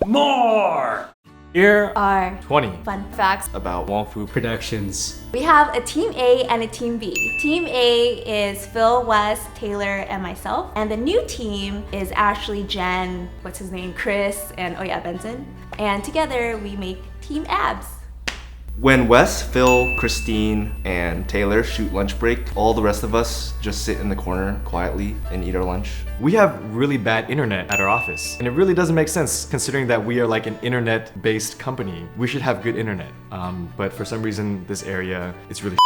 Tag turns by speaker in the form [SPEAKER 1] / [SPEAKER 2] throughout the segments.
[SPEAKER 1] More! Here
[SPEAKER 2] are
[SPEAKER 1] 20
[SPEAKER 2] fun facts
[SPEAKER 1] about Wong
[SPEAKER 3] Productions.
[SPEAKER 2] We have a Team A and a Team B. Team A is Phil, Wes, Taylor, and myself. And the new team is Ashley, Jen, what's his name, Chris, and Benson. And together we make Team Abs.
[SPEAKER 4] When Wes, Phil, Christine, and Taylor shoot lunch break, all the rest of us just sit in the corner quietly and eat our lunch.
[SPEAKER 1] We have really bad internet at our office, and it really doesn't make sense considering that we are like an internet-based company. We should have good internet, but for some reason this area is really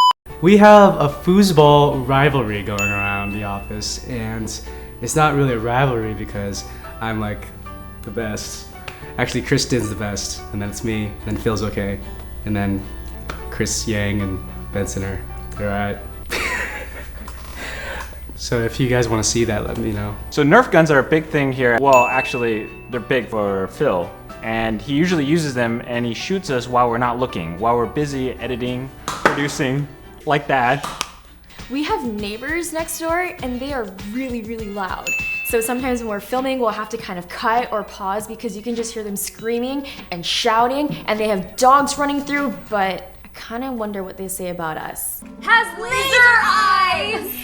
[SPEAKER 3] We have a foosball rivalry going around the office, and it's not really a rivalry because I'm like the best. Actually, Kristen's the best, and then it's me, then Phil's okay, and then Chris, Yang, and Benson they're alright. So if you guys want to see that, let me know.
[SPEAKER 5] So Nerf guns are a big thing here. Well, actually, they're big for Phil. And he usually uses them and he shoots us while we're not looking, while we're busy editing, producing, like that.
[SPEAKER 6] We have neighbors next door and they are really, really loud. So sometimes when we're filming, we'll have to kind of cut or pause because you can just hear them screaming and shouting, and they have dogs running through, but I kind of wonder what they say about us.
[SPEAKER 7] Has laser eyes!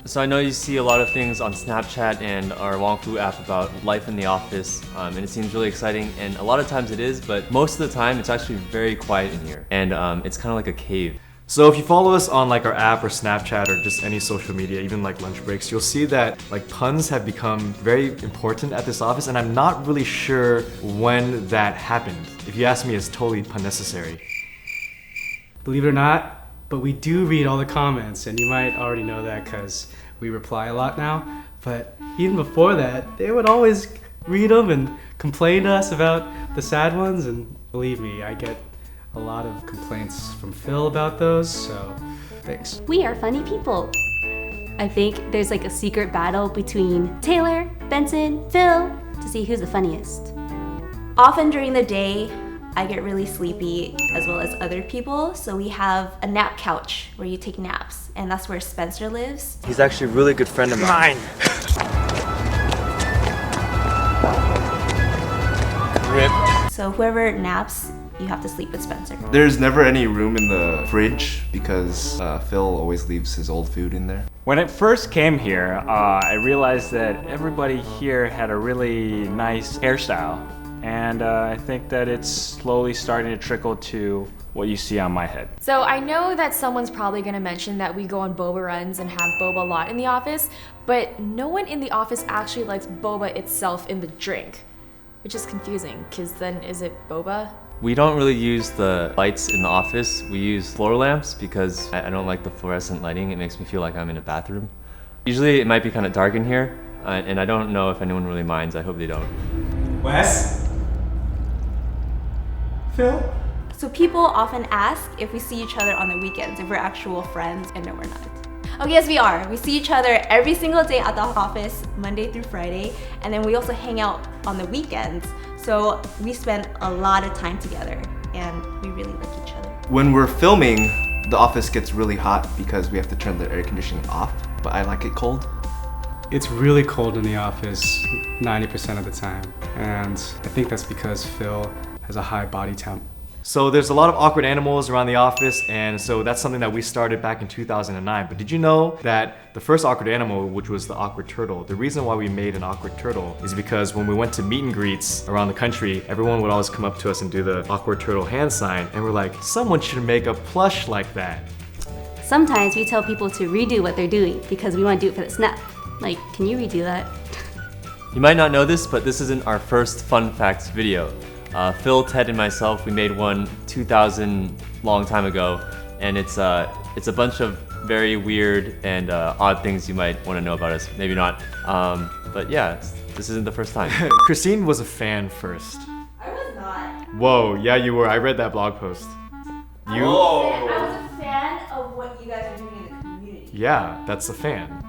[SPEAKER 8] So I know you see a lot of things on Snapchat and our Wong Fu app about life in the office, and it seems really exciting, and a lot of times it is, but most of the time it's actually very quiet in here, and it's kind of like a cave.
[SPEAKER 1] So if you follow us on like our app or Snapchat or just any social media, even like lunch breaks, you'll see that like puns have become very important at this office, and I'm not really sure when that happened. If you ask me, it's totally unnecessary.
[SPEAKER 3] Believe it or not, but we do read all the comments, and you might already know that because we reply a lot now. But even before that, they would always read them and complain to us about the sad ones, and believe me, I get a lot of complaints from Phil about those, so thanks.
[SPEAKER 7] We are funny people. I think there's like a secret battle between Taylor, Benson, Phil to see who's the funniest.
[SPEAKER 2] Often during the day, I get really sleepy as well as other people, so we have a nap couch where you take naps, and that's where Spencer lives.
[SPEAKER 8] He's actually a really good friend of mine.
[SPEAKER 1] Rip.
[SPEAKER 2] So whoever naps, you have to sleep with Spencer.
[SPEAKER 4] There's never any room in the fridge because Phil always leaves his old food in there.
[SPEAKER 5] When I first came here, I realized that everybody here had a really nice hairstyle. And I think that it's slowly starting to trickle to what you see on my head.
[SPEAKER 6] So I know that someone's probably gonna mention that we go on boba runs and have boba a lot in the office, but no one in the office actually likes boba itself in the drink, which is confusing, because then is it boba?
[SPEAKER 8] We don't really use the lights in the office. We use floor lamps because I don't like the fluorescent lighting. It makes me feel like I'm in a bathroom. Usually it might be kind of dark in here, and I don't know if anyone really minds. I hope they don't.
[SPEAKER 3] Wes? Phil?
[SPEAKER 2] So people often ask if we see each other on the weekends, if we're actual friends, and no, we're not. Oh yes, we are. We see each other every single day at the office, Monday through Friday, and then we also hang out on the weekends. So we spend a lot of time together, and we really like each other.
[SPEAKER 4] When we're filming, the office gets really hot because we have to turn the air conditioning off, but I like it cold.
[SPEAKER 3] It's really cold in the office 90% of the time, and I think that's because Phil has a high body temp.
[SPEAKER 1] So there's a lot of awkward animals around the office, and so that's something that we started back in 2009. But did you know that the first awkward animal, which was the awkward turtle, the reason why we made an awkward turtle is because when we went to meet and greets around the country, everyone would always come up to us and do the awkward turtle hand sign, and we're like, someone should make a plush like that.
[SPEAKER 7] Sometimes we tell people to redo what they're doing because we want to do it for the snap. Like, can you redo that?
[SPEAKER 8] You might not know this, but this isn't our first fun facts video. Phil, Ted, and myself, we made one 2000 long time ago, and it's a bunch of very weird and odd things you might want to know about us. Maybe not, but yeah, this isn't the first time.
[SPEAKER 1] Christine was a fan first.
[SPEAKER 2] I was not.
[SPEAKER 1] Whoa, yeah you were. I read that blog post.
[SPEAKER 2] I was a fan of what you guys are doing in the community.
[SPEAKER 1] Yeah, that's a fan.